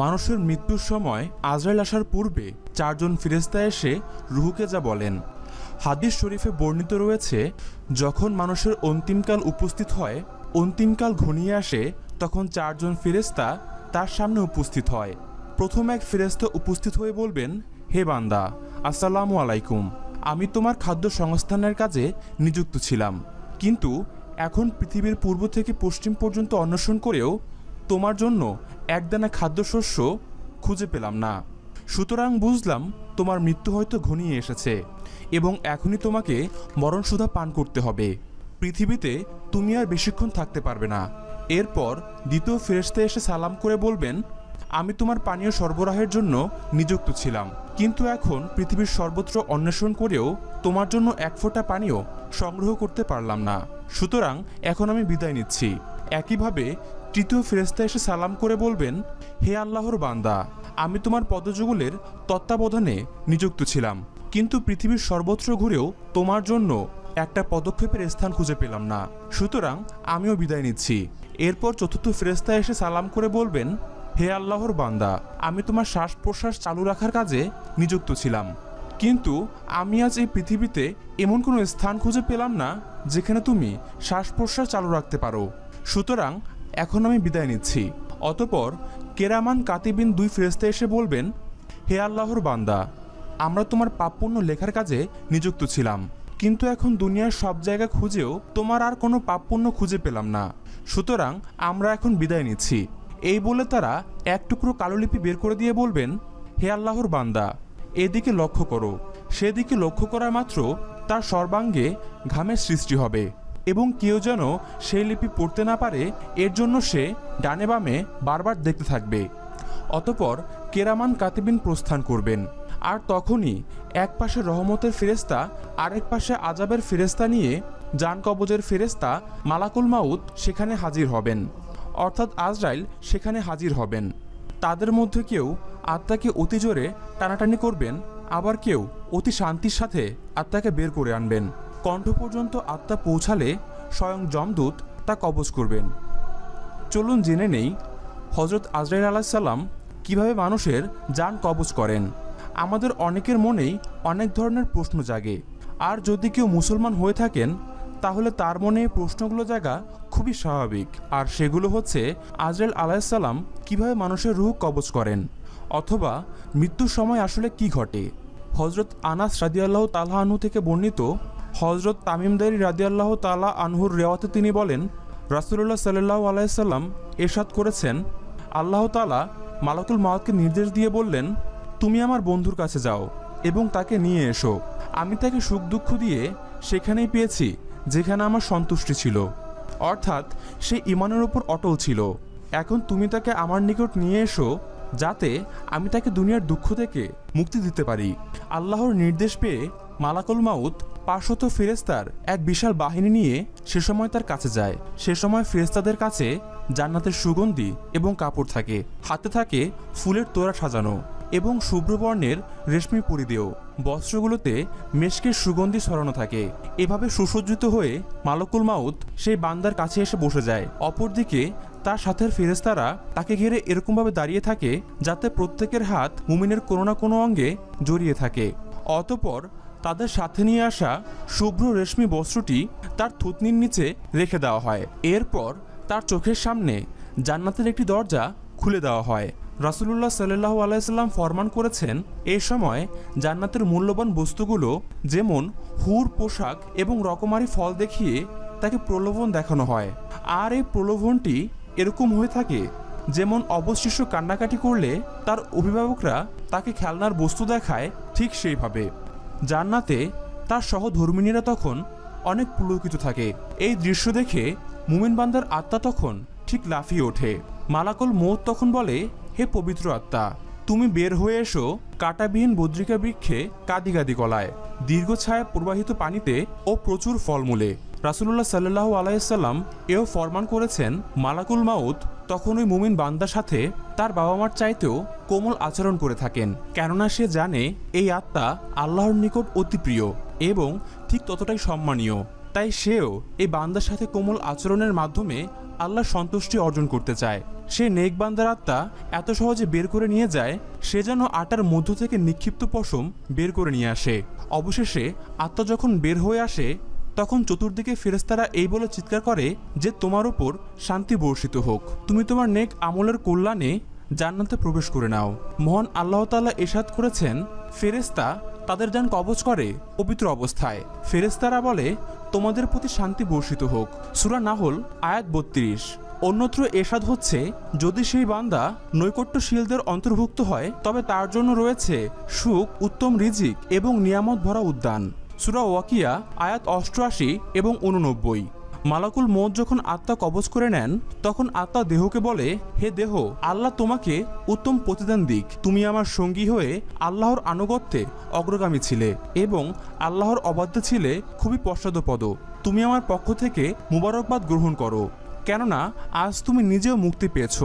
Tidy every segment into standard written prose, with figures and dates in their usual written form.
মানুষের মৃত্যুর সময় আজরাইল আসার পূর্বে চারজন ফেরেশতা এসে রূহকে যা বলেন। হাদিস শরীফে বর্ণিত রয়েছে, যখন মানুষের অন্তিমকাল উপস্থিত হয়, অন্তিমকাল ঘনিয়ে আসে, তখন চারজন ফেরেশতা তার সামনে উপস্থিত হয়। প্রথম এক ফেরেশতা উপস্থিত হয়ে বলবেন, হে বান্দা, আসসালামু আলাইকুম। আমি তোমার খাদ্য সংস্থানের কাজে নিযুক্ত ছিলাম, কিন্তু এখন পৃথিবীর পূর্ব থেকে পশ্চিম পর্যন্ত অন্বেষণ করেও তোমার জন্য একদানা খাদ্যশস্য খুঁজে পেলাম না। সুতরাং বুঝলাম তোমার মৃত্যু হয়তো ঘনিয়ে এসেছে এবং এখনই তোমাকে মরণসুধা পান করতে হবে। পৃথিবীতে তুমি আর বেশিক্ষণ থাকতে পারবে না। এরপর দ্বিতীয় ফেরেশতা এসে সালাম করে বলবেন, আমি তোমার পানীয় সরবরাহের জন্য নিযুক্ত ছিলাম, কিন্তু এখন পৃথিবীর সর্বত্র অন্বেষণ করেও তোমার জন্য এক ফোঁটা পানীয় সংগ্রহ করতে পারলাম না। সুতরাং এখন আমি বিদায় নিচ্ছি। একইভাবে তৃতীয় ফেরেশতা এসে সালাম করে বলবেন, হে আল্লাহর বান্দা, আমি তোমার পদযুগলের তত্ত্বাবধানে নিযুক্ত ছিলাম, কিন্তু পৃথিবীর সর্বত্র ঘুরেও তোমার জন্য একটা পদক্ষেপের স্থান খুঁজে পেলাম না। সুতরাং আমিও বিদায় নিচ্ছি। এরপর চতুর্থ ফেরেশতা এসে সালাম করে বলবেন, হে আল্লাহর বান্দা, আমি তোমার শ্বাস প্রশ্বাস চালু রাখার কাজে নিযুক্ত ছিলাম, কিন্তু আমি আজ এই পৃথিবীতে এমন কোনো স্থান খুঁজে পেলাম না যেখানে তুমি শ্বাস প্রশ্বাস চালু রাখতে পারো। সুতরাং এখন আমি বিদায় নিচ্ছি। অতপর কেরামান কাতিবিন দুই ফেরেশতা এসে বলবেন, হে আল্লাহর বান্দা, আমরা তোমার পাপপুণ্য লেখার কাজে নিযুক্ত ছিলাম, কিন্তু এখন দুনিয়ার সব জায়গা খুঁজেও তোমার আর কোনো পাপপুণ্য খুঁজে পেলাম না। সুতরাং আমরা এখন বিদায় নিচ্ছি। এই বলে তারা এক টুকরো কালোলিপি বের করে দিয়ে বলবেন, হে আল্লাহর বান্দা, এদিকে লক্ষ্য করো। সেদিকে লক্ষ্য করা মাত্র তার সর্বাঙ্গে ঘামের সৃষ্টি হবে এবং কেউ যেন সেই লিপি পড়তে না পারে, এর জন্য সে ডানে বামে বারবার দেখতে থাকবে। অতপর কেরামান কাতিবিন প্রস্থান করবেন, আর তখনই এক পাশে রহমতের ফেরেশতা, আরেক পাশে আজাবের ফেরেশতা নিয়ে জান কবজের ফেরেশতা মালাকুল মাউত সেখানে হাজির হবেন, অর্থাৎ আজরাইল সেখানে হাজির হবেন। তাদের মধ্যে কেউ আত্মাকে অতি জোরে টানাটানি করবেন, আবার কেউ অতি শান্তির সাথে আত্মাকে বের করে আনবেন। কণ্ঠ পর্যন্ত আত্মা পৌঁছালে স্বয়ং যমদূত তা কবজ করবেন। চলুন জেনে নেই হজরত আজরাইল আলাইহিস সালাম কীভাবে মানুষের জান কবজ করেন। আমাদের অনেকের মনেই অনেক ধরনের প্রশ্ন জাগে, আর যদি কেউ মুসলমান হয়ে থাকেন তাহলে তার মনে এই প্রশ্নগুলো জাগা খুবই স্বাভাবিক। আর সেগুলো হচ্ছে, আজরাইল আলাইহিস সালাম কীভাবে মানুষের রূহ কবজ করেন, অথবা মৃত্যুর সময় আসলে কি ঘটে। হজরত আনাস রাদিয়াল্লাহু তাআলা আনহু থেকে বর্ণিত, হজরত তামিমদারি রাদিয়াল্লাহু তাআলা আনহুর রেওয়াতে তিনি বলেন, রাসূলুল্লাহ সাল্লাল্লাহু আলাইহি সাল্লাম ইরশাদ করেছেন, আল্লাহ তাআলা মালাকুল মাউতকে নির্দেশ দিয়ে বললেন, তুমি আমার বন্ধুর কাছে যাও এবং তাকে নিয়ে এসো। আমি তাকে সুখ দুঃখ দিয়ে সেখানেই পেয়েছি যেখানে আমার সন্তুষ্টি ছিল, অর্থাৎ সে ঈমানের উপর অটল ছিল। এখন তুমি তাকে আমার নিকট নিয়ে এসো, যাতে আমি তাকে দুনিয়ার দুঃখ থেকে মুক্তি দিতে পারি। আল্লাহর নির্দেশ পেয়ে মালাকুল মাউত 500 ফেরেশতার এক বিশাল বাহিনী নিয়ে সে সময় তার কাছে যায়। সে সময় ফেরেশতাদের কাছে জান্নাতের সুগন্ধি এবং কাপড় থাকে, হাতে থাকে ফুলের তোড়া সাজানো এবং শুভ্রবর্ণের রেশমি পরিধেয় বস্ত্রগুলোতে মেশকের সুগন্ধি ছড়ানো থাকে। এভাবে সুসজ্জিত হয়ে মালাকুল মাউত সেই বান্দার কাছে এসে বসে যায়। অপরদিকে তার সাথের ফেরেশতারা তাকে ঘিরে এরকমভাবে দাঁড়িয়ে থাকে যাতে প্রত্যেকের হাত মুমিনের কোনো না কোনো অঙ্গে জড়িয়ে থাকে। অতঃপর তাদের সাথে নিয়ে আসা শুভ্র রেশমি বস্ত্রটি তার থুতনির নিচে রেখে দেওয়া হয়। এরপর তার চোখের সামনে জান্নাতের একটি দরজা খুলে দেওয়া হয়। রাসূলুল্লাহ সাল্লাল্লাহু আলাইহি সাল্লাম ফরমান করেছেন, এই সময় জান্নাতের মূল্যবান বস্তুগুলো যেমন হুর পোশাক এবং রকমারি ফল দেখিয়ে তাকে প্রলোভন দেখানো হয়। আর এই প্রলোভনটি এরকম হয়ে থাকে যেমন অবশিষ্ট কান্নাকাটি করলে তার অভিভাবকরা তাকে খেলনার বস্তু দেখায়, ঠিক সেইভাবে জান্নাতে তার সহধর্মিণীরা তখন অনেক পুলকিত থাকে। এই দৃশ্য দেখে মুমিন বান্দার আত্মা তখন ঠিক লাফিয়ে ওঠে। মালাকুল মউত তখন বলে, হে পবিত্র আত্মা, তুমি বের হয়ে এসো কাঁটাবিহীন বদ্রিকা বৃক্ষে কাদি কাদি গলায়, দীর্ঘ ছায়া প্রবাহিত পানিতে ও প্রচুর ফলমূলে। রাসূলুল্লাহ সাল্লাল্লাহু আলাইহি সাল্লাম এও ফরমান করেছেন, মালাকুল মাউত তখন ওই মুমিন বান্দার সাথে তার বাবা মার চাইতেও কোমল আচরণ করে থাকেন, কেননা সে জানে এই আত্মা আল্লাহর নিকট অতি প্রিয় এবং ঠিক ততটাই সম্মানীয়। তাই সেও এই বান্দার সাথে কোমল আচরণের মাধ্যমে আল্লাহর সন্তুষ্টি অর্জন করতে চায়। সে নেক বান্দার আত্মা এত সহজে বের করে নিয়ে যায়, সে যেন আটার মধ্য থেকে নিক্ষিপ্ত পশম বের করে নিয়ে আসে। অবশেষে আত্মা যখন বের হয়ে আসে, তখন চতুর্দিকে ফেরেশতারা এই বলে চিৎকার করে যে তোমার উপর শান্তি বর্ষিত হোক, তুমি তোমার নেক আমলের কল্যাণে জান্নাতে প্রবেশ করে নাও। মহান আল্লাহ তাআলা ইরশাদ করেছেন, ফেরেশতা তাদের যান কবজ করে পবিত্র অবস্থায়। ফেরেশতারা বলে তোমাদের প্রতি শান্তি বর্ষিত হোক। সূরা নাহল আয়াত ৩২। অন্যত্র এরশাদ হচ্ছে, যদি সেই বান্দা নৈকট্যশীলদের অন্তর্ভুক্ত হয় তবে তার জন্য রয়েছে সুখ, উত্তম রিজিক এবং নিয়ামত ভরা উদ্যান। সূরা ওয়াকিয়া আয়াত ৮৮ এবং ৮৯। মালাকুল মউত যখন আত্মা কবজ করে নেন, তখন আত্মা দেহকে বলে, হে দেহ, আল্লাহ তোমাকে উত্তম প্রতিদান দিক। তুমি আমার সঙ্গী হয়ে আল্লাহর আনুগত্যে অগ্রগামী ছিলে এবং আল্লাহর অবাধ্য ছিলে খুবই পশ্চাৎপদ। তুমি আমার পক্ষ থেকে মুবারকবাদ গ্রহণ করো, কেননা আজ তুমি নিজেও মুক্তি পেয়েছ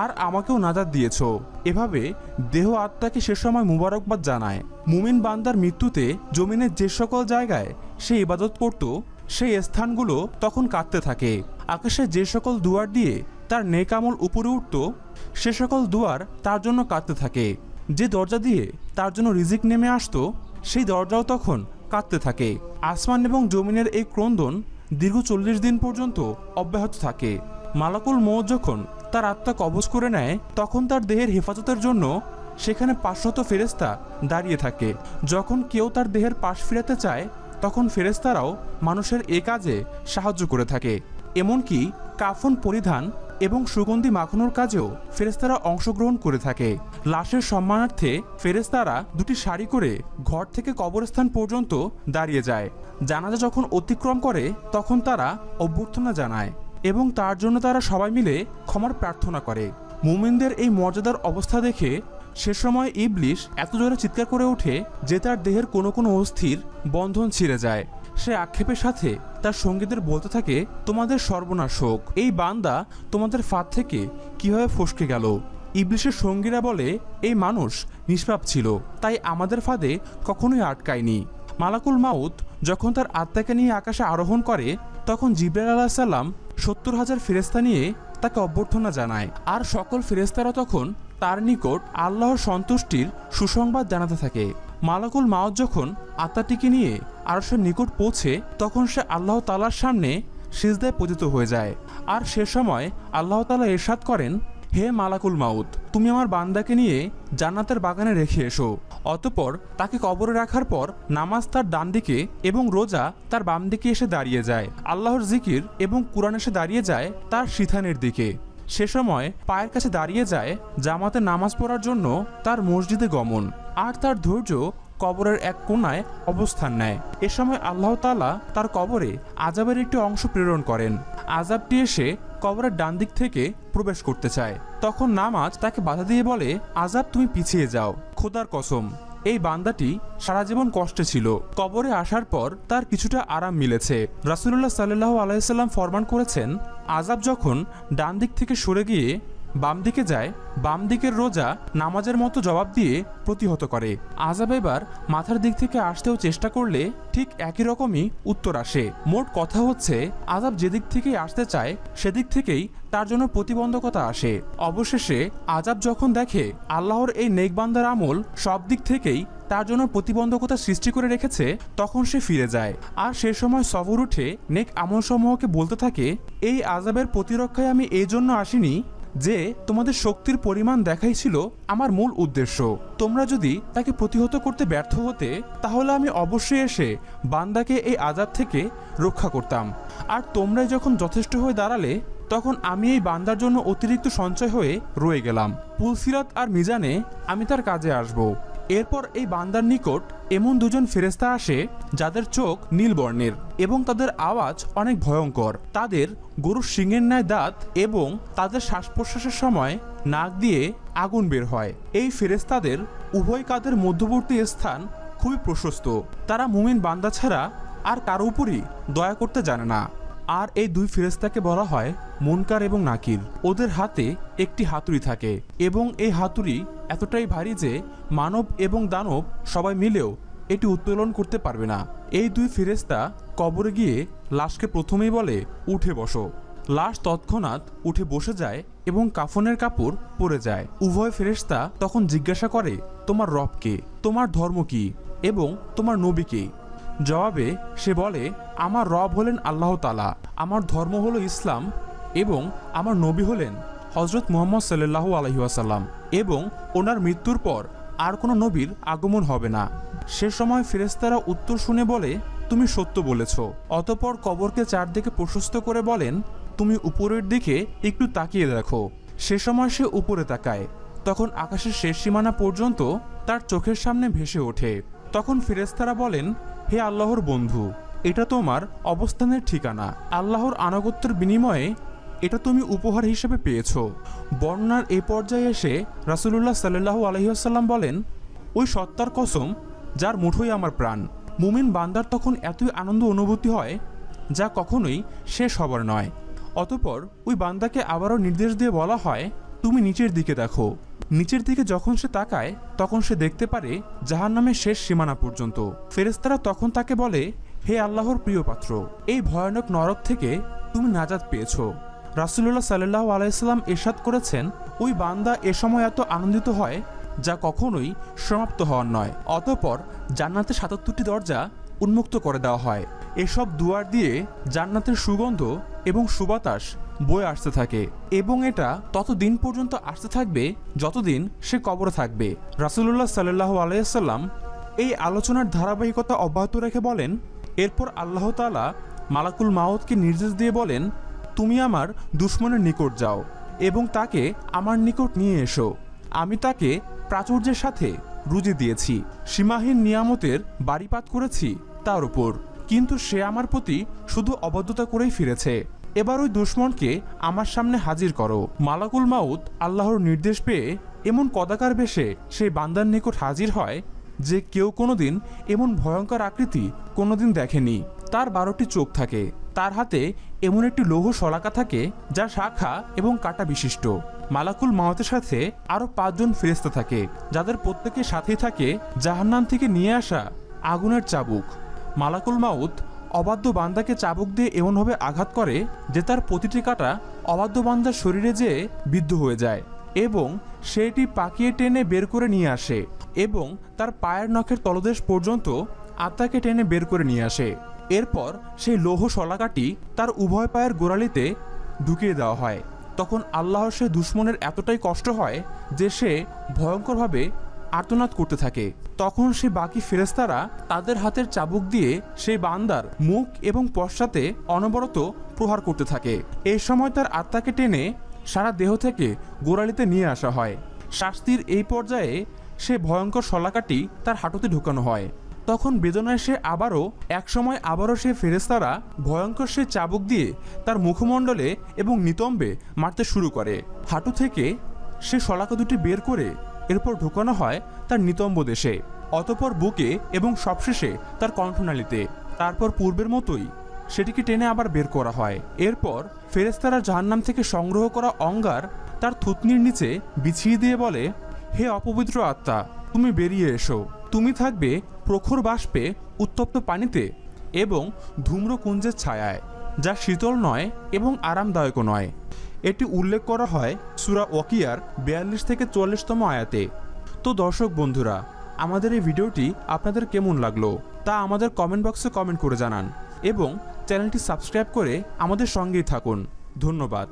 আর আমাকেও নাজাত দিয়েছ। এভাবে দেহ আত্মাকে সে সময় মুবারকবাদ জানায়। মুমিন বান্দার মৃত্যুতে জমিনের যে সকল জায়গায় সে ইবাদত করত, সেই স্থানগুলো তখন কাঁদতে থাকে। আকাশে যে সকল দুয়ার দিয়ে তার নেক আমল উপরে উঠত, সে সকল দুয়ার তার জন্য কাঁদতে থাকে। যে দরজা দিয়ে তার জন্য রিজিক নেমে আসতো, সেই দরজাও তখন কাঁদতে থাকে। আসমান এবং জমিনের এই ক্রন্দন দীর্ঘ ৪০ দিন পর্যন্ত অব্যাহত থাকে। মালাকুল মউত যখন তার আত্মা কবজ করে নেয়, তখন তার দেহের হেফাজতের জন্য সেখানে ৫০০ ফেরেশতা দাঁড়িয়ে থাকে। যখন কেউ তার দেহের পাশ ফিরাতে চায়, তখন ফেরেশতারাও মানুষের এ কাজে সাহায্য করে থাকে। এমনকি কাফন পরিধান এবং সুগন্ধি মাখানোর কাজেও ফেরেশতারা অংশগ্রহণ করে থাকে। লাশের সম্মানার্থে ফেরেশতারা দুটি সারি করে ঘর থেকে কবরস্থান পর্যন্ত দাঁড়িয়ে যায়। জানাজা যখন অতিক্রম করে, তখন তারা অভ্যর্থনা জানায় এবং তার জন্য তারা সবাই মিলে ক্ষমার প্রার্থনা করে। মুমিনদের এই মর্যাদার অবস্থা দেখে সে সময় ইবলিশ এত জোরে চিৎকার করে ওঠে যে তার দেহের কোনো কোনো অস্থির বন্ধন ছিঁড়ে যায়। সে আক্ষেপের সাথে তার সঙ্গীদের বলতে থাকে, তোমাদের সর্বনাশ হোক, এই বান্দা তোমাদের ফাঁদ থেকে কিভাবে ফসকে গেল। ইবলিশের সঙ্গীরা বলে, এই মানুষ নিষ্পাপ ছিল, তাই আমাদের ফাঁদে কখনোই আটকায়নি। মালাকুল মাউত যখন তার আত্মাকে নিয়ে আকাশে আরোহণ করে, তখন জিবরাইল আলাইহিস সালাম ৭০,০০০ ফেরেশতা নিয়ে তাকে অভ্যর্থনা জানায়। আর সকল ফেরেশতারা তখন তার নিকট আল্লাহর সন্তুষ্টির সুসংবাদ জানাতে থাকে। মালাকুল মাউত যখন আত্মাটিকে নিয়ে আরশের নিকট পৌঁছে, তখন সে আল্লাহ তাআলার সামনে সিজদায় পতিত হয়ে যায়। আর সে সময় আল্লাহ তাআলা ইরশাদ করেন, হে মালাকুল মাউত, তুমি আমার বান্দাকে নিয়ে জান্নাতের বাগানে রেখে এসো। অতঃপর তাকে কবরে রাখার পর নামাজ তার ডান দিকে এবং রোজা তার বাম দিকে এসে দাঁড়িয়ে যায়। আল্লাহর জিকির এবং কুরআন এসে দাঁড়িয়ে যায় তার সিথানের দিকে। সে সময় পায়ের কাছে দাঁড়িয়ে যায় জামাতে নামাজ পড়ার জন্য তার মসজিদে গমন। আর তার ধৈর্য কবরের এক কোণায় অবস্থান নেয়। এ সময় আল্লাহ তাআলা তার কবরে আযাবের একটি অংশ প্রেরণ করেন। আযাবটি এসে কবরের ডান দিক থেকে প্রবেশ করতে চায়। তখন নামাজ তাকে বাধা দিয়ে বলে, আযাব তুমি পিছিয়ে যাও, খোদার কসম এই বান্দাটি সারা জীবন কষ্টে ছিল, কবরে আসার পর তার কিছুটা আরাম মিলেছে। রাসূলুল্লাহ সাল্লাল্লাহু আলাইহি সাল্লাম ফরমান করেছেন, আযাব যখন ডান দিক থেকে সরে গিয়ে বাম দিকে যায়, বাম দিকের রোজা নামাজের মতো জবাব দিয়ে প্রতিহত করে। আযাব এবার মাথার দিক থেকে আসতেও চেষ্টা করলে ঠিক একই রকমই উত্তর আসে। মোট কথা হচ্ছে, আযাব যেদিক থেকেই আসতে চায় সেদিক থেকেই তার জন্য প্রতিবন্ধকতা আসে। অবশেষে আযাব যখন দেখে আল্লাহর এই নেক বান্দার আমল সব দিক থেকেই তার জন্য প্রতিবন্ধকতা সৃষ্টি করে রেখেছে, তখন সে ফিরে যায়। আর সে সময় সবর উঠে নেক আমল সমূহকে বলতে থাকে, এই আযাবের প্রতিরক্ষায় আমি এই জন্য আসিনি যে তোমাদের শক্তির পরিমাণ দেখাই ছিল আমার মূল উদ্দেশ্য। তোমরা যদি তাকে প্রতিহত করতে ব্যর্থ হতে, তাহলে আমি অবশ্যই এসে বান্দাকে এই আযাব থেকে রক্ষা করতাম। আর তোমরাই যখন যথেষ্ট হয়ে দাঁড়ালে, তখন আমি এই বান্দার জন্য অতিরিক্ত সঞ্চয় হয়ে রয়ে গেলাম। পুলসিরাত আর মিজানে আমি তার কাজে আসব। এরপর এই বান্দার নিকট এমন দুজন ফেরেশতা আসে যাদের চোখ নীল বর্ণের এবং তাদের আওয়াজ অনেক ভয়ঙ্কর। তাদের গরুর শিংয়ের ন্যায় দাঁত এবং তাদের শ্বাস প্রশ্বাসের সময় নাক দিয়ে আগুন বের হয়। এই ফেরেশতাদের উভয় কাঁধের মধ্যবর্তী স্থান খুবই প্রশস্ত। তারা মুমিন বান্দা ছাড়া আর কারো উপরই দয়া করতে জানে না। আর এই দুই ফেরেশতাকে বলা হয় মুনকার এবং নাকির। ওদের হাতে একটি হাতুড়ি থাকে এবং এই হাতুড়ি এতটাই ভারী যে মানব এবং দানব সবাই মিলেও এটি উত্তোলন করতে পারবে না। এই দুই ফেরেশতা কবরে গিয়ে লাশকে প্রথমেই বলে, উঠে বসো। লাশ তৎক্ষণাৎ উঠে বসে যায় এবং কাফনের কাপড় পরে যায়। উভয় ফেরেশতা তখন জিজ্ঞাসা করে, তোমার রব কে, তোমার ধর্ম কি এবং তোমার নবী কে? জবাবে সে বলে, আমার রব হলেন আল্লাহ তাআলা, আমার ধর্ম হলো ইসলাম এবং আমার নবী হলেন হযরত মুহাম্মদ সাল্লাল্লাহু আলাইহি ওয়াসাল্লাম এবং ওনার মৃত্যুর পর আর কোনো নবীর আগমন হবে না। সে সময় ফেরেশতারা উত্তর শুনে বলে, তুমি সত্য বলেছ। অতঃপর কবরকে চারদিকে প্রশস্ত করে বলেন, তুমি উপরের দিকে একটু তাকিয়ে দেখো। সে সময় সে উপরে তাকায়, তখন আকাশের শেষ সীমানা পর্যন্ত তার চোখের সামনে ভেসে ওঠে। তখন ফেরেশতারা বলেন, হে আল্লাহর বন্ধু, এটা তোমার অবস্থানের ঠিকানা। আল্লাহর আনুগত্যের বিনিময়ে এটা তুমি উপহার হিসেবে পেয়েছ। বর্ণনার এই পর্যায়ে এসে রাসূলুল্লাহ সাল্লাল্লাহু আলাইহি ওয়াসাল্লাম বলেন, ওই সত্তার কসম যার মুঠোই আমার প্রাণ। মুমিন বান্দার তখন এতই আনন্দ অনুভূতি হয় যা কখনোই শেষ হবার নয়। অতঃপর ওই বান্দাকে আবারও নির্দেশ দিয়ে বলা হয়, তুমি নিচের দিকে দেখো। নিচের দিকে যখন সে তাকায় তখন সে দেখতে পারে জাহান্নামের শেষ সীমানা পর্যন্ত। ফেরেশতারা তখন তাকে বলে, হে আল্লাহর প্রিয় পাত্র, এই ভয়ানক নরক থেকে তুমি নাজাত পেয়েছ। রাসূলুল্লাহ সাল্লাল্লাহু আলাইহি সাল্লাম ইরশাদ করেছেন, ওই বান্দা এ সময় এত আনন্দিত হয় যা কখনোই সমাপ্ত হওয়ার নয়। অতঃপর জান্নাতের ৭৭টি দরজা উন্মুক্ত করে দেওয়া হয়। এসব দুয়ার দিয়ে জান্নাতের সুগন্ধ এবং সুবাতাস বয়ে আসতে থাকে এবং এটা ততদিন পর্যন্ত আসতে থাকবে যতদিন সে কবরে থাকবে। রাসূলুল্লাহ সাল্লাল্লাহু আলাইহি সাল্লাম এই আলোচনার ধারাবাহিকতা অব্যাহত রেখে বলেন, এরপর আল্লাহ তাআলা মালাকুল মাউতকে নির্দেশ দিয়ে বলেন, তুমি আমার দুশমনের নিকট যাও এবং তাকে আমার নিকট নিয়ে এসো। আমি তাকে প্রাচুর্যের সাথে রুজি দিয়েছি, সীমাহীন নিয়ামতের বাড়িপাত করেছি তার উপর, কিন্তু সে আমার প্রতি শুধু অবাধ্যতা করেই ফিরেছে। এবার ওই দুশমনকে আমার সামনে হাজির করো। মালাকুল মাউত আল্লাহর নির্দেশ পেয়ে এমন কদাকার বেশে সেই বান্দার নিকট হাজির হয় যে কেউ কোনোদিন এমন ভয়ঙ্কর আকৃতি কোনোদিন দেখেনি। তার 12টি চোখ থাকে, তার হাতে এমন একটি লৌহ শলাকা থাকে যা শাখা এবং কাঁটা বিশিষ্ট। মালাকুল মাউতের সাথে আরও 5 জন ফেরেশতা থাকে, যাদের প্রত্যেকের সাথেই থাকে জাহান্নাম থেকে নিয়ে আসা আগুনের চাবুক। মালাকুল মাউত অবাধ্য বান্দাকে চাবুক দিয়ে এমনভাবে আঘাত করে যে তার প্রতিটি কাঁটা অবাধ্য বান্দার শরীরে যেয়ে বিদ্ধ হয়ে যায় এবং সেটি পাকিয়ে টেনে বের করে নিয়ে আসে এবং তার পায়ের নখের তলদেশ পর্যন্ত আত্মাকে টেনে বের করে নিয়ে আসে। এরপর সেই লৌহ শলাকাটি তার উভয় পায়ের গোড়ালিতে ঢুকিয়ে দেওয়া হয়। তখন আল্লাহর সে দুশমনের এতটাই কষ্ট হয় যে সে ভয়ঙ্করভাবে আর্তনাদ করতে থাকে। তখন সে বাকি ফেরেশতারা তাদের হাতের চাবুক দিয়ে সেই বান্দার মুখ এবং পশ্চাতে অনবরত প্রহার করতে থাকে। এই সময় তার আত্মাকে টেনে সারা দেহ থেকে গোড়ালিতে নিয়ে আসা হয়। শাস্তির এই পর্যায়ে সে ভয়ঙ্কর শলাকাটি তার হাঁটুতে ঢোকানো হয়। তখন বেদনায় সে আবারও সে ফেরেশতারা ভয়ঙ্কর সে চাবুক দিয়ে তার মুখমণ্ডলে এবং নিতম্বে মারতে শুরু করে। হাঁটু থেকে সে শলাকা দুটি বের করে এরপর ঢোকানো হয় তার নিতম্ব দেশে, অতঃপর বুকে এবং সবশেষে তার কণ্ঠনালীতে। তারপর পূর্বের মতোই সেটিকে টেনে আবার বের করা হয়। এরপর ফেরেশতারা জাহান্নাম থেকে সংগ্রহ করা অঙ্গার তার থুতনির নিচে বিছিয়ে দিয়ে বলে, হে অপবিত্র আত্মা, তুমি বেরিয়ে এসো। তুমি থাকবে প্রখর বাষ্পে উত্তপ্ত পানিতে এবং ধূম্রকুঞ্জের ছায়ায়, যা শীতল নয় এবং আরামদায়কও নয়। এটি উল্লেখ করা হয় সূরা ওয়াকিয়ার 42 থেকে 44তম আয়াতে। তো দর্শক বন্ধুরা, আমাদের এই ভিডিওটি আপনাদের কেমন লাগলো তা আমাদের কমেন্ট বক্সে কমেন্ট করে জানান এবং চ্যানেলটি সাবস্ক্রাইব করে আমাদের সঙ্গেই থাকুন। ধন্যবাদ।